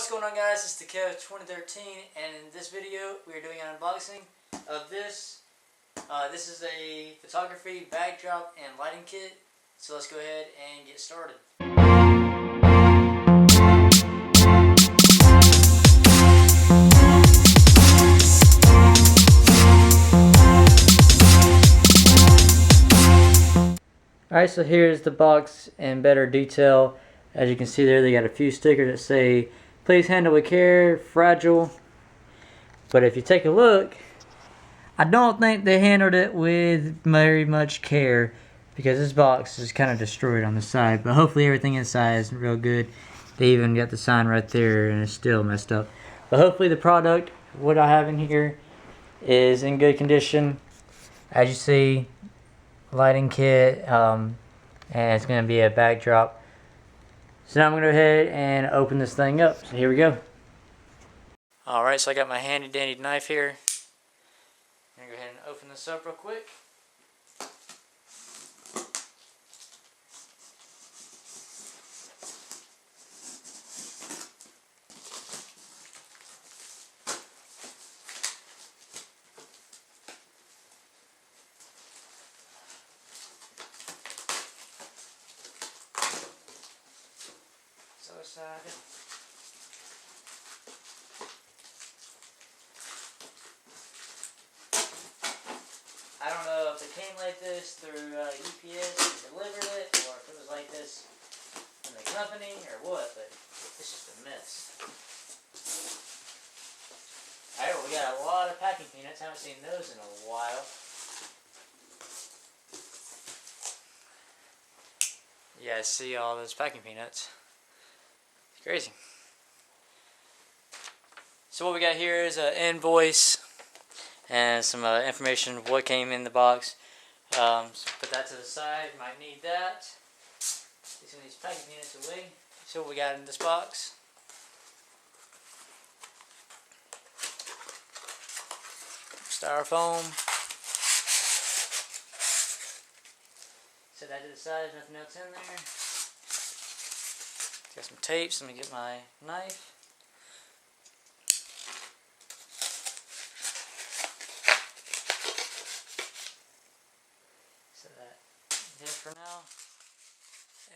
What's going on, guys? It's the Kev 2013, and in this video we are doing an unboxing of this. This is a photography backdrop and lighting kit. So let's go ahead and get started. Alright, so here's the box in better detail. As you can see there, they got a few stickers that say, "Please handle with care, fragile." But if you take a look, I don't think they handled it with very much care, because this box is kind of destroyed on the side. But hopefully everything inside is real good. They even got the sign right there and it's still messed up. But hopefully the product, what I have in here, is in good condition. As you see, lighting kit, and it's going to be a backdrop. So now I'm going to go ahead and open this thing up. So here we go. Alright, so I got my handy dandy knife here. I'm going to go ahead and open this up real quick. So excited. I don't know if it came like this through UPS and delivered it, or if it was like this from the company, or what, but it's just a mess. Alright, well, we got a lot of packing peanuts. Haven't seen those in a while. You guys see all those packing peanuts. It's crazy. So what we got here is an invoice and some information of what came in the box. So put that to the side. Might need that. Take some of these packing peanuts away. See what we got in this box. Styrofoam. Set that to the side. There's nothing else in there. Got some tapes. Let me get my knife. Set that there for now.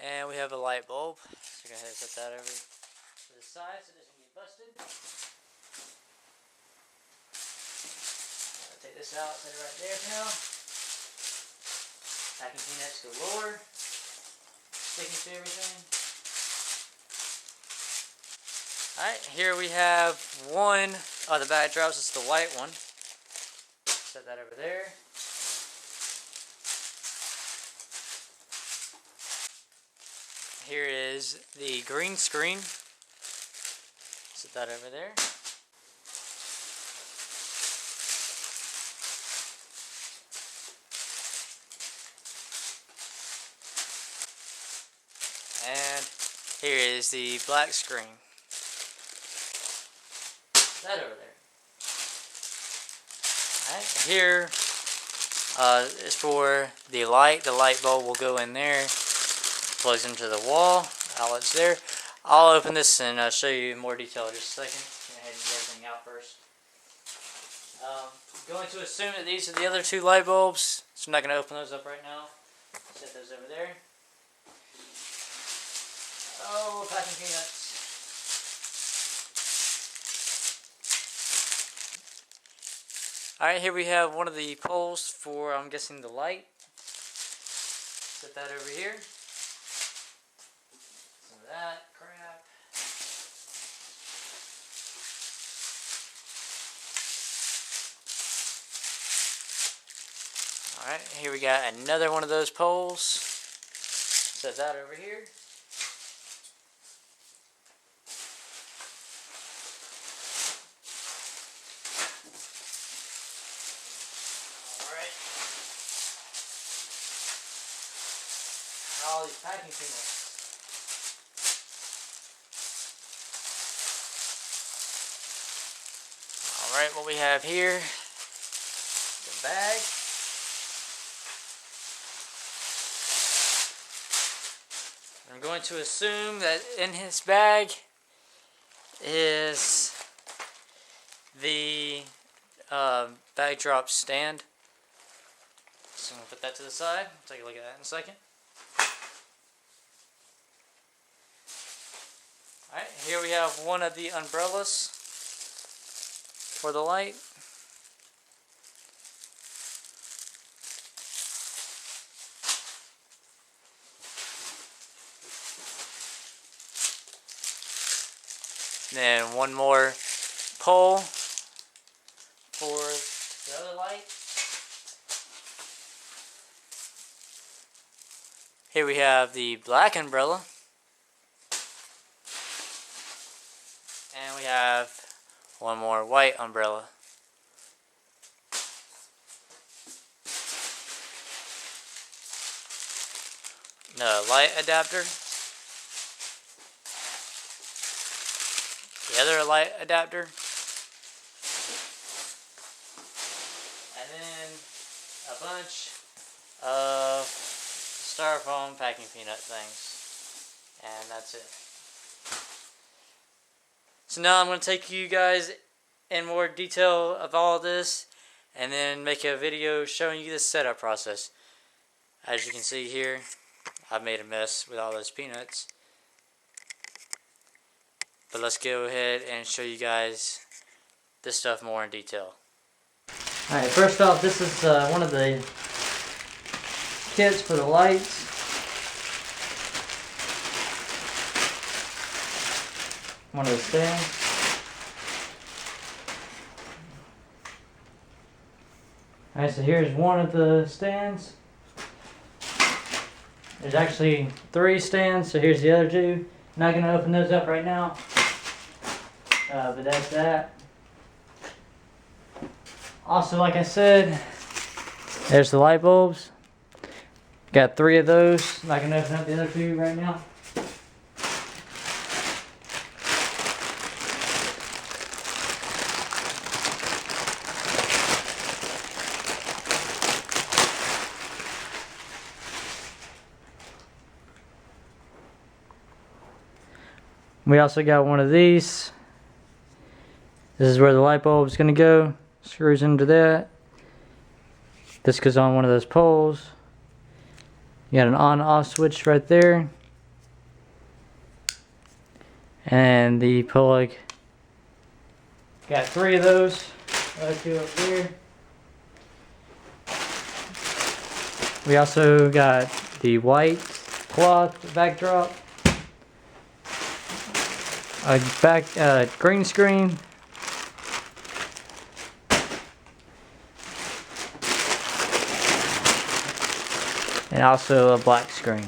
And we have a light bulb. So go ahead and set that over to the side so it doesn't get busted. I'll take this out, set it right there for now. Packing peanuts galore. Sticking to everything. Alright, here we have one of the backdrops. It's the white one. Set that over there. Here is the green screen. Set that over there. And here is the black screen. That over there. Alright, here is for the light. The light bulb will go in there. Plugs into the wall. Outlets there. I'll open this and show you in more detail in just a second. Go ahead and get everything out first. I'm going to assume that these are the other two light bulbs, so I'm not going to open those up right now. Set those over there. Oh, packing peanuts. Alright, here we have one of the poles for, I'm guessing, the light. Set that over here. Some of that crap. Alright, here we got another one of those poles. Set that over here. All these packing peanuts. Alright, what we have here, the bag. I'm going to assume that in his bag is the backdrop stand. So I'm going to put that to the side. Take a look at that in a second. Alright, here we have one of the umbrellas for the light. Then one more pole for the other light. Here we have the black umbrella. And we have one more white umbrella. Another light adapter. The other light adapter. And then a bunch of styrofoam packing peanut things. And that's it. So now I'm going to take you guys in more detail of all this and then make a video showing you the setup process. As you can see here, I've made a mess with all those peanuts. But let's go ahead and show you guys this stuff more in detail. Alright, first off, this is one of the kits for the lights. One of the stands. Alright, so here's one of the stands. There's actually 3 stands, so here's the other 2. Not going to open those up right now. But that's that. Also, like I said, there's the light bulbs. Got 3 of those. Not going to open up the other 2 right now. We also got one of these. This is where the light bulb is going to go. Screws into that. This goes on one of those poles. You got an on-off switch right there. And the plug. Got 3 of those. Other 2 up there. We also got the white cloth backdrop. A green screen. And also a black screen.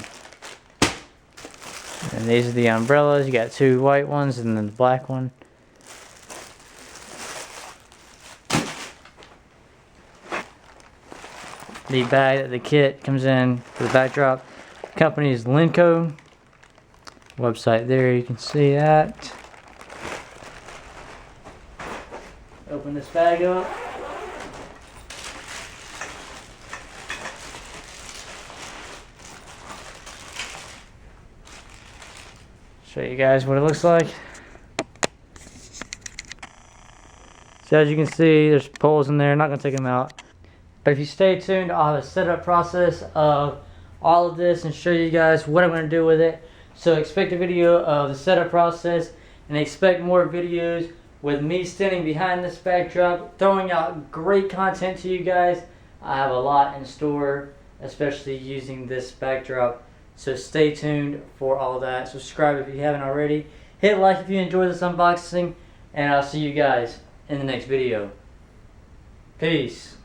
And these are the umbrellas. You got 2 white ones and then the black one. The bag that the kit comes in for the backdrop. The company is Lenco. Website there, you can see that. Open this bag up. Show you guys what it looks like. So as you can see, there's poles in there. I'm not going to take them out. But if you stay tuned, I'll have a setup process of all of this and show you guys what I'm going to do with it. So expect a video of the setup process and expect more videos with me standing behind this backdrop, throwing out great content to you guys. I have a lot in store, especially using this backdrop. So stay tuned for all that. Subscribe if you haven't already. Hit like if you enjoyed this unboxing, and I'll see you guys in the next video. Peace.